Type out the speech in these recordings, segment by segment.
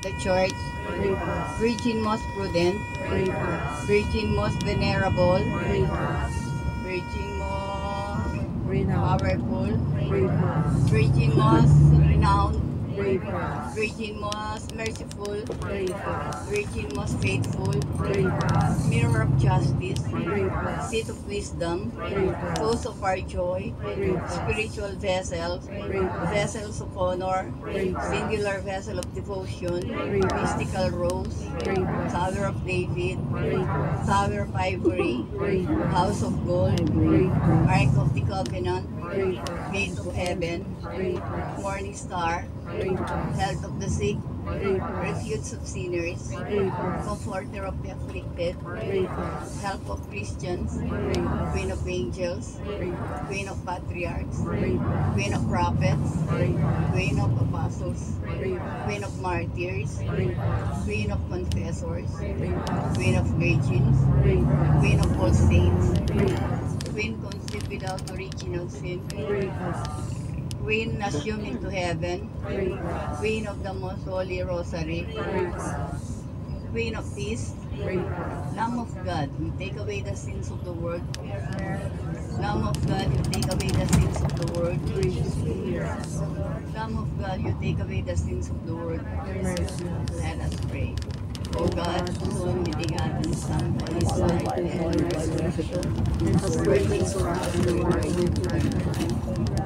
the Church, pray for us. Virgin most prudent, Pray for us. Virgin most venerable, Pray for us. Virgin most Renown. powerful, Pray for us. Virgin most renowned, Pray for us. Virgin most merciful, Pray for us. Virgin most faithful, Pray for us. mirror of justice, Pray for us. seat of wisdom, Pray for us. source of our joy, Pray for us. spiritual vessels, Pray for us. vessels of honor, Pray for us. singular vessel of devotion, Pray for us. mystical rose, Pray for us. Tower of David, Pray for us. Tower of Ivory, Pray for us. House of Gold, Pray for us. Ark of the Covenant, Pray for us. Gate to Heaven, Pray for us. Morning Star, Pray for us. Health of the Sick, Pray for us. Refuge of Sinners, Pray for us. Comforter of the Afflicted, Pray for us. Help of Christians, Pray for us. Queen of Angels, Pray for us. Queen of Patriarchs, Pray for us. Queen of Prophets, Pray for us. Queen of Apostles, Pray for us. Queen of Martyrs, Pray for us. Queen of Confessors, Pray for us. Queen of Virgins, Pray for us. Queen of all saints, Pray for us. Queen conceived without original sin, Pray for us. Queen assumed into heaven, Pray for us. Queen of the Most Holy Rosary, Pray for us. Queen of Peace, Pray for us. Lamb of God, you take away the sins of the world. Lamb of God, you take away the sins of the world. Graciously hear us. Lamb of God, you take away the sins of the world. Have mercy on us. Let us pray. O God, whose only begotten Son, by His life and resurrection, And for breaking for us the word of life.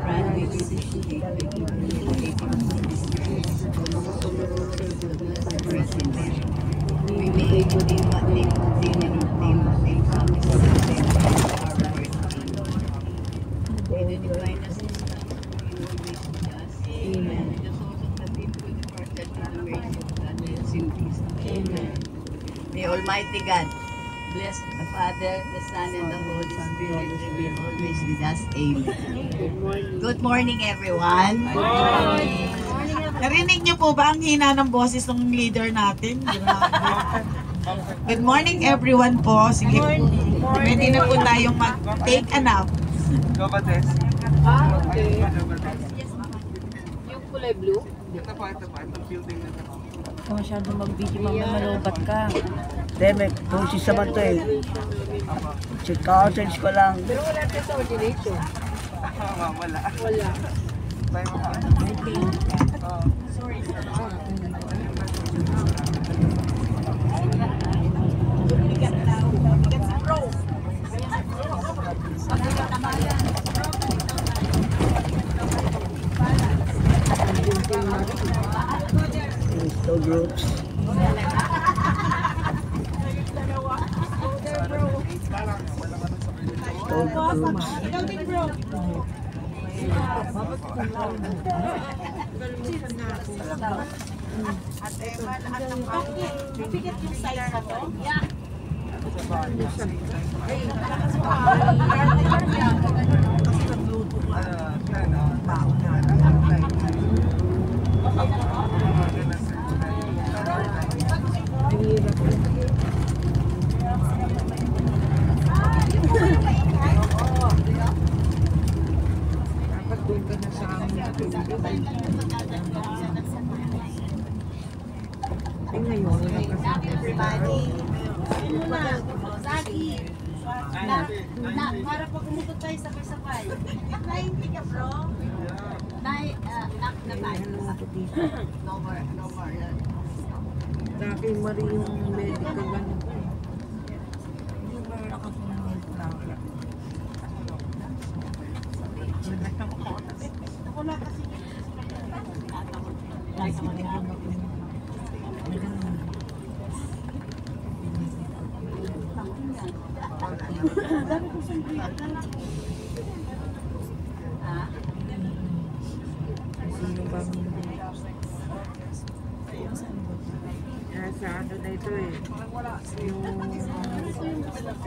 grant we beseech Thee, by giving Thee the gift of the Holy Spirit, the blessed Virgin Mary. We may able to what they contain and obtain what they promise to them our birth. May the divinest system be always with us. Amen. May the souls of the faithful departed in the mercy of God, rest in peace. Amen. May Almighty God bless the Father, the Son, and the Holy Spirit remain always with us. Amen. Good morning. Good morning, everyone. Narinig niyo po ba ang hina ng boses ng leader natin? Grabe. Good morning everyone po. Sige, pwede na po tayong mag-take a nap. Go ba, Tess? Okay. Yung kulay blue? Ito pa. Itong building na ito. Kung masyado mag-video, mamaya malubat ka. Demek, dosis naman to eh. Si cousins ko lang. Pero wala tayo sa ordination. Wala. Wala. Tayo pa. Gusto groups. Gusto groups. Bigat yung size na to. Dapat doon ka na sa amin. Eh ngayon, wala kasi. Para pag umukot tayo sabay-sabay. Nainti ka bro. Knock na ba? No more. Dati mari yung medical ano. Wala kasi. Sino bang nasa ano na ito eh.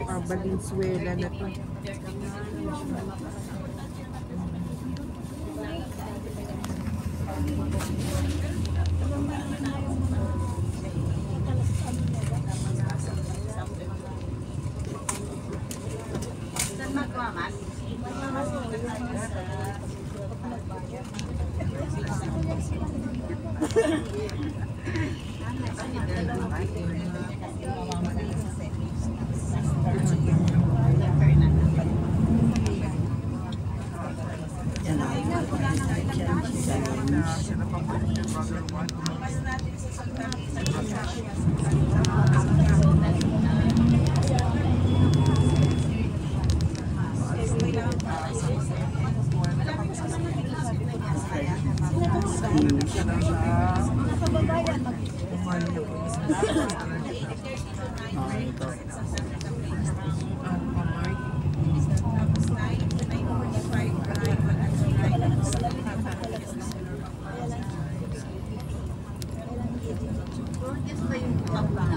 Yung Valenzuela na to. Saan magmamas? Yan ay. Ito. Just ba yung